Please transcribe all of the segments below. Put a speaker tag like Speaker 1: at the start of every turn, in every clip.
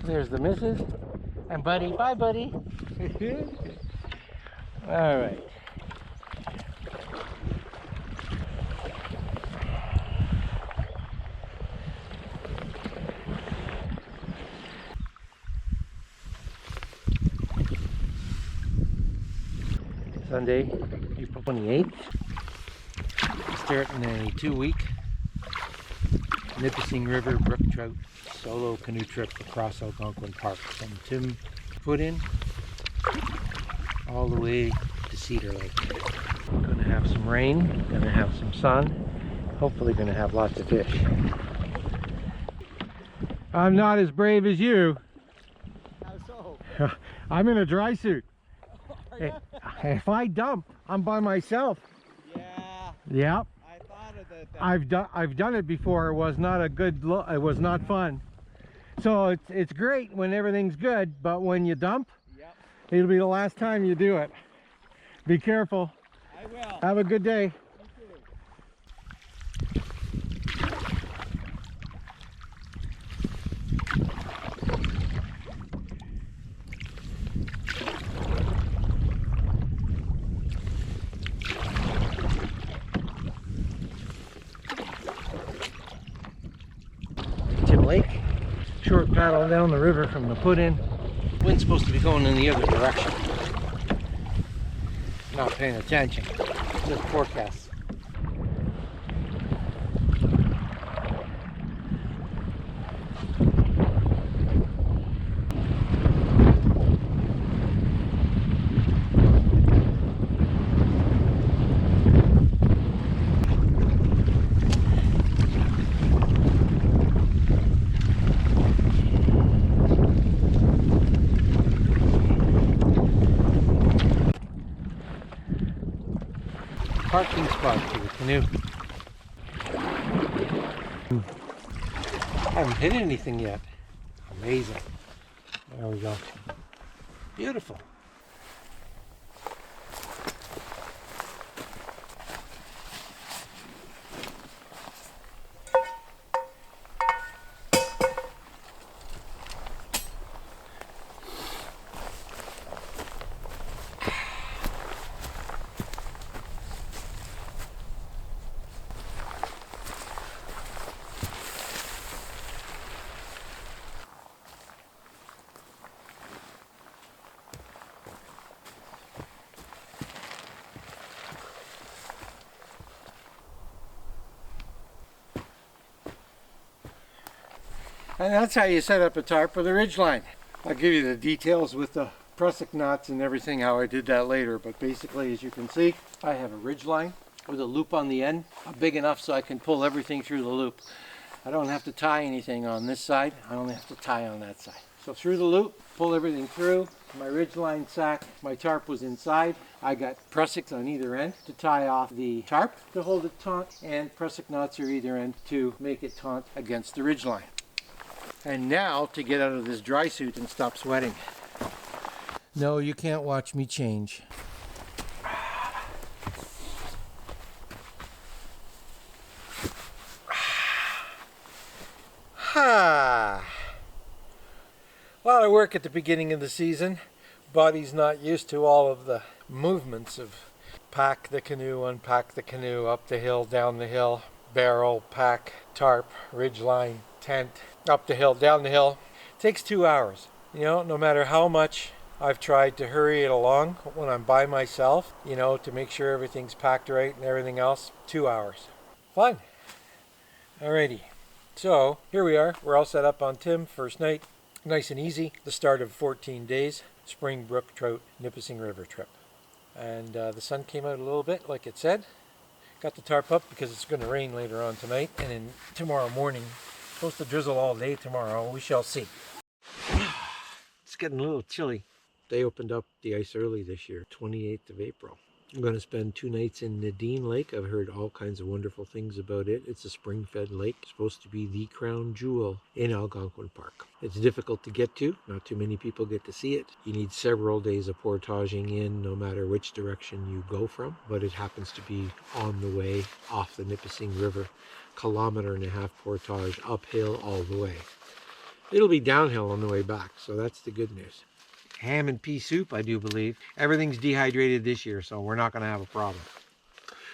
Speaker 1: There's the missus. And buddy, bye buddy. All right. Sunday, April 28th. Starting a 2-week Nipissing River Brook Trout solo canoe trip across Algonquin Park from Tim Putin all the way to Cedar Lake. Gonna have some rain, gonna have some sun, hopefully gonna have lots of fish. I'm not as brave as you.
Speaker 2: How so?
Speaker 1: I'm in a dry suit.
Speaker 2: Hey,
Speaker 1: if I dump, I'm by myself.
Speaker 2: yeah.
Speaker 1: Yep.
Speaker 2: I thought of that.
Speaker 1: I've done it before. It was not a good look. It was not fun. So it's great when everything's good, but when you dump,
Speaker 2: yep.
Speaker 1: It'll be the last time you do it. Be careful.
Speaker 2: I will.
Speaker 1: Have a good day. Lake, short paddle down the river from the put-in. Wind's supposed to be going in the other direction. Not paying attention. Just forecast. Parking spot for the canoe. I haven't hit anything yet. Amazing. There we go. Beautiful. And that's how you set up a tarp for the ridgeline. I'll give you the details with the prusik knots and everything, how I did that later. But basically, as you can see, I have a ridgeline with a loop on the end, big enough so I can pull everything through the loop. I don't have to tie anything on this side. I only have to tie on that side. So through the loop, pull everything through. My ridgeline sack, my tarp was inside. I got prusiks on either end to tie off the tarp to hold it taut, and prusik knots are either end to make it taut against the ridgeline. And now to get out of this dry suit and stop sweating. No, you can't watch me change. A lot of work at the beginning of the season. Body's not used to all of the movements of pack the canoe, unpack the canoe, up the hill, down the hill, barrel, pack, tarp, ridgeline, tent, up the hill, down the hill. It takes 2 hours. You know, no matter how much I've tried to hurry it along when I'm by myself, you know, to make sure everything's packed right and everything else, 2 hours. Fun. Alrighty. So, here we are. We're all set up on Tim, first night. Nice and easy. The start of 14 days. Spring Brook Trout Nipissing River trip. And the sun came out a little bit, like it said. Got the tarp up because it's going to rain later on tonight. And then tomorrow morning, supposed to drizzle all day tomorrow. We shall see. It's getting a little chilly. They opened up the ice early this year, 28th of April. I'm going to spend 2 nights in Nadine Lake. I've heard all kinds of wonderful things about it. It's a spring-fed lake. It's supposed to be the crown jewel in Algonquin Park. It's difficult to get to. Not too many people get to see it. You need several days of portaging in, no matter which direction you go from. But it happens to be on the way off the Nipissing River. 1.5 kilometers portage uphill all the way. It'll be downhill on the way back, so that's the good news. Ham and pea soup, I do believe. Everything's dehydrated this year, so we're not going to have a problem.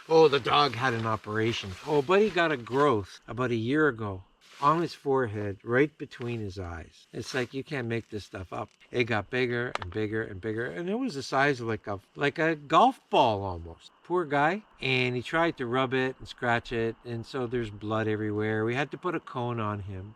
Speaker 1: Oh, the dog had an operation. Oh, Buddy got a growth about a year ago on his forehead, right between his eyes. It's like you can't make this stuff up. It got bigger and bigger and bigger, and it was the size of like a golf ball almost. Poor guy. And he tried to rub it and scratch it, and so there's blood everywhere. We had to put a cone on him.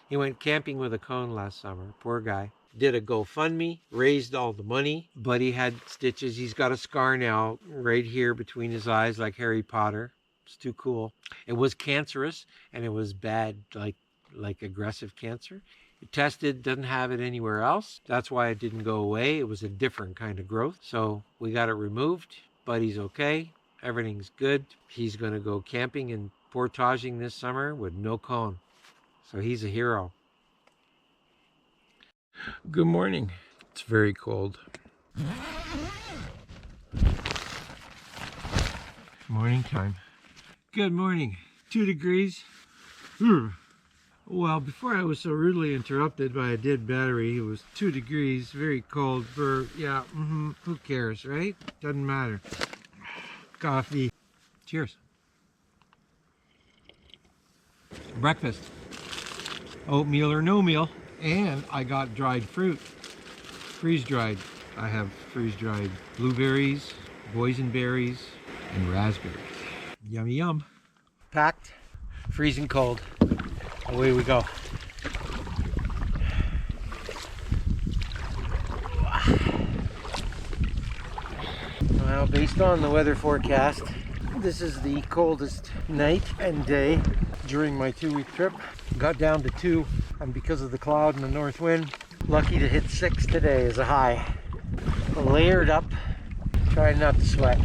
Speaker 1: He went camping with a cone last summer. Poor guy. Did a GoFundMe, raised all the money, but he had stitches. He's got a scar now right here between his eyes like Harry Potter. It's too cool. It was cancerous, and it was bad, like aggressive cancer. It tested, doesn't have it anywhere else. That's why it didn't go away. It was a different kind of growth. So we got it removed, but he's okay. Everything's good. He's going to go camping and portaging this summer with no cone. So he's a hero. Good morning. It's very cold. Morning time. Good morning. 2 degrees. Well, before I was so rudely interrupted by a dead battery, it was 2 degrees, very cold. Yeah, who cares, right? Doesn't matter. Coffee. Cheers. Breakfast. Oatmeal or no meal. And I got dried fruit, freeze-dried. I have freeze-dried blueberries, boysenberries, and raspberries. Yummy yum. Packed, freezing cold. Away we go. Well, based on the weather forecast, this is the coldest night and day during my 2-week trip. Got down to 2, and because of the cloud and the north wind, lucky to hit 6 today as a high. Layered up, trying not to sweat.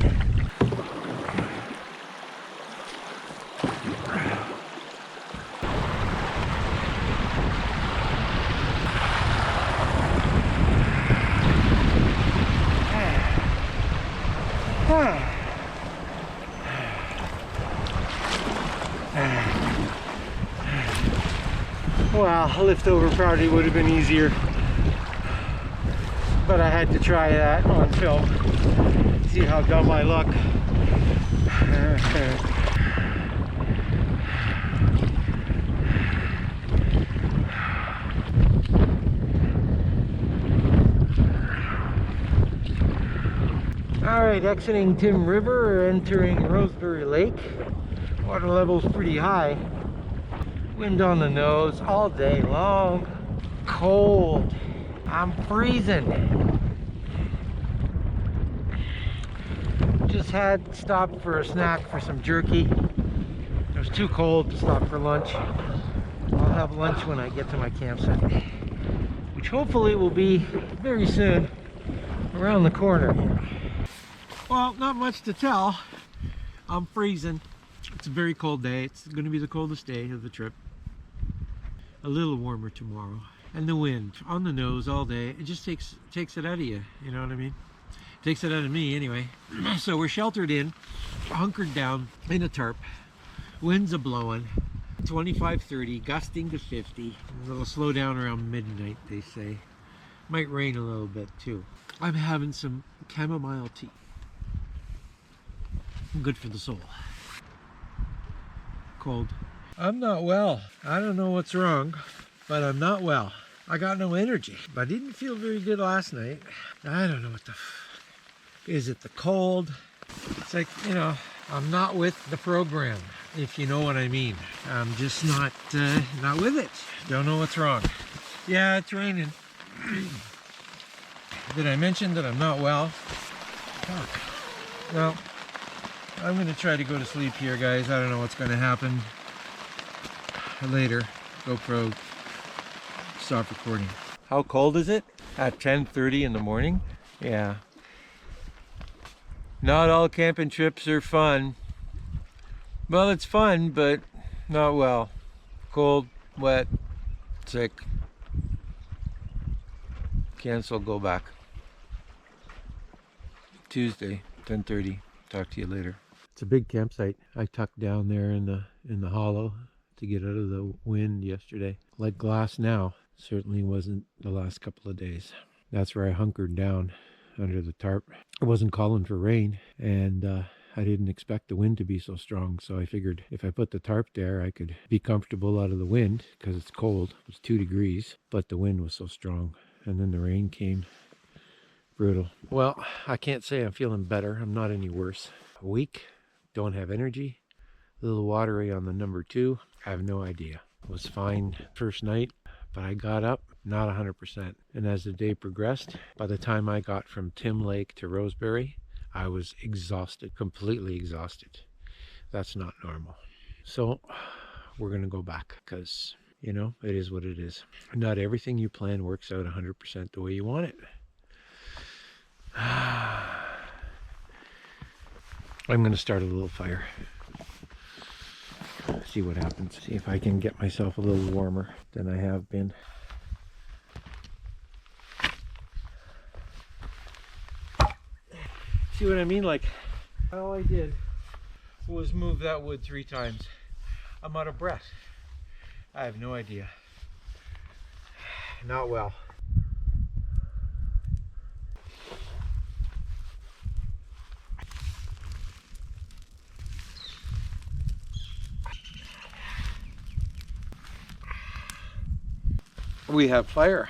Speaker 1: Well, a lift over probably would have been easier, but I had to try that on film. See how dumb I look. All right, exiting Tim River, entering Roseberry Lake. Water level's pretty high. Wind on the nose all day long. Cold. I'm freezing. Just had stopped for a snack for some jerky. It was too cold to stop for lunch. I'll have lunch when I get to my campsite, which hopefully will be very soon, around the corner here. Well, not much to tell. I'm freezing. It's a very cold day. It's going to be the coldest day of the trip. A little warmer tomorrow. And the wind on the nose all day. It just takes it out of you. You know what I mean? Takes it out of me anyway. So we're sheltered in, hunkered down in a tarp. Winds a blowing. 25, 30, gusting to 50. It'll slow down around midnight, they say. Might rain a little bit too. I'm having some chamomile tea. Good for the soul. Cold. I'm not well. I don't know what's wrong, but I'm not well. I got no energy. I didn't feel very good last night. I don't know what the is it the cold? It's like, you know, I'm not with the program, if you know what I mean. I'm just not with it. Don't know what's wrong. Yeah, it's raining. Did I mention that I'm not well? Fuck. Well, I'm going to try to go to sleep here, guys. I don't know what's going to happen later. GoPro stop recording. How cold is it? At 10:30 in the morning? Yeah. Not all camping trips are fun. Well, it's fun, but not well. Cold, wet, sick. Cancel, go back. Tuesday, 10:30. Talk to you later. It's a big campsite. I tucked down there in the hollow to get out of the wind yesterday. Like glass now. Certainly wasn't the last couple of days. That's where I hunkered down under the tarp. It wasn't calling for rain, and I didn't expect the wind to be so strong, so I figured if I put the tarp there, I could be comfortable out of the wind because it's cold. It was 2 degrees, but the wind was so strong. And then the rain came. Brutal. Well, I can't say I'm feeling better. I'm not any worse. Weak, don't have energy, a little watery on the number 2. I have no idea. Was fine first night, but I got up not 100%. And as the day progressed, by the time I got from Tim Lake to Roseberry, I was exhausted, completely exhausted. That's not normal. So we're going to go back because, you know, it is what it is. Not everything you plan works out 100% the way you want it. I'm going to start a little fire. See what happens. See if I can get myself a little warmer than I have been. See what I mean? Like, all I did was move that wood 3 times. I'm out of breath. I have no idea. Not well. We have fire.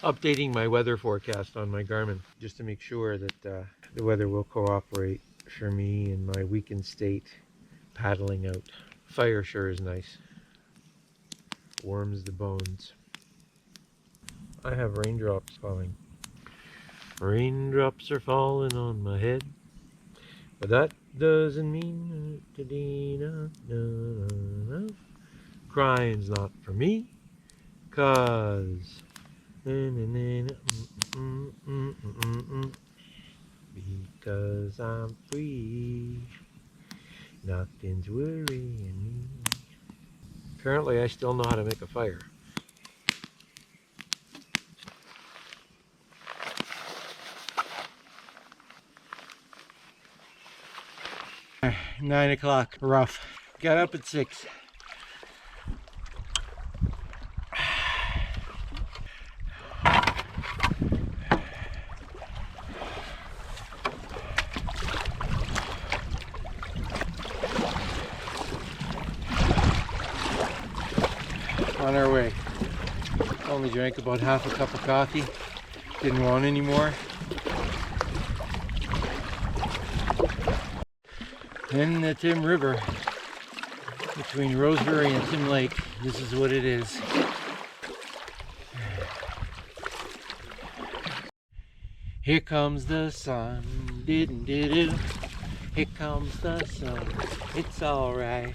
Speaker 1: Updating my weather forecast on my Garmin just to make sure that the weather will cooperate for me in my weakened state paddling out. Fire sure is nice. Warms the bones. I have raindrops falling. Raindrops are falling on my head, but that doesn't mean crying's not for me, 'cause because I'm free, nothing's worrying me. Apparently I still know how to make a fire. Nine o'clock, rough. Got up at 6. On our way. Only drank about half a cup of coffee. Didn't want any more. In the Tim River, between Roseberry and Tim Lake, this is what it is. Here comes the sun, didn't. Here comes the sun, it's alright.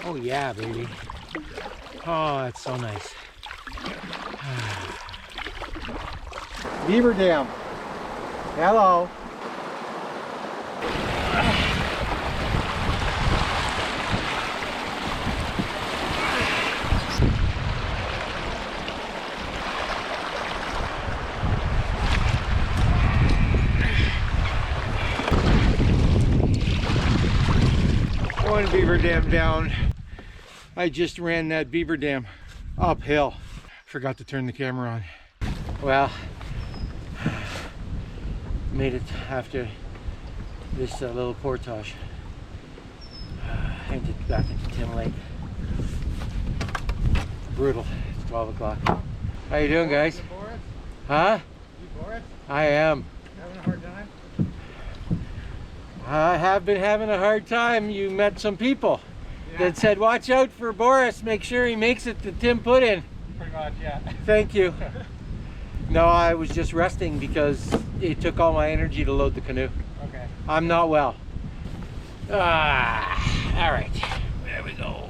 Speaker 1: Oh yeah, baby. Oh, it's so nice. Beaver Dam. Hello. One beaver dam down. I just ran that beaver dam uphill. Forgot to turn the camera on. Well, made it after this little portage. Back into Tim Lake. Brutal. It's 12 o'clock. How you doing, guys?
Speaker 2: Borys?
Speaker 1: Huh?
Speaker 2: You Borys?
Speaker 1: I am.
Speaker 2: Having a hard time?
Speaker 1: I have been having a hard time. You met some people that said, watch out for Borys, make sure he makes it to Tim Putin.
Speaker 2: Pretty much, yeah.
Speaker 1: Thank you. No, I was just resting because it took all my energy to load the canoe.
Speaker 2: Okay.
Speaker 1: I'm not well. All right, there we go.